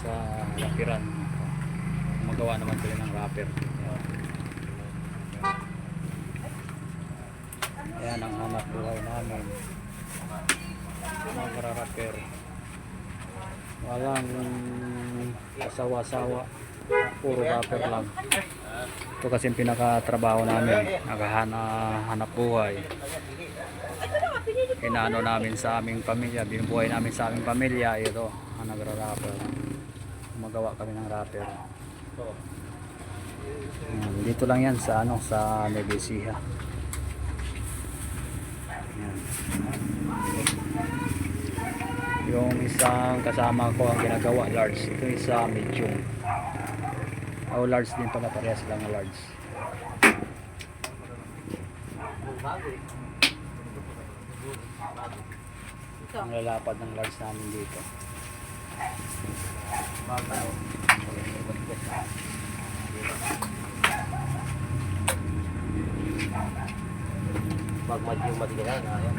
sa lapiran. Magawa naman sila ng wrapper. Ayan ang hanap buhay namin, mag-wrapper. Walang asawa-sawa, puro wrapper lang. Ito kasi yung pinakatrabaho namin, naghahanap buhay. Inaano namin sa aming pamilya, binubuhay namin sa aming pamilya. Ito ang nagra-wrapper. Magawa kami ng wrapper. Dito lang yan sa sa Nevesia. Yung isang kasama ko ang ginagawa large, ito isa medium. Large din pala, parehas lang na large. Ang lalapad ng large namin dito. Pag medium matigilan, ayaw.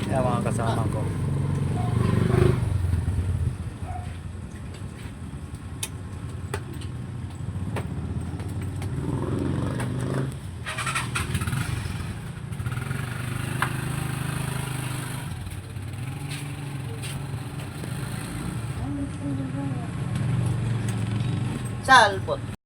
Yan mga kasama ko. Salpot.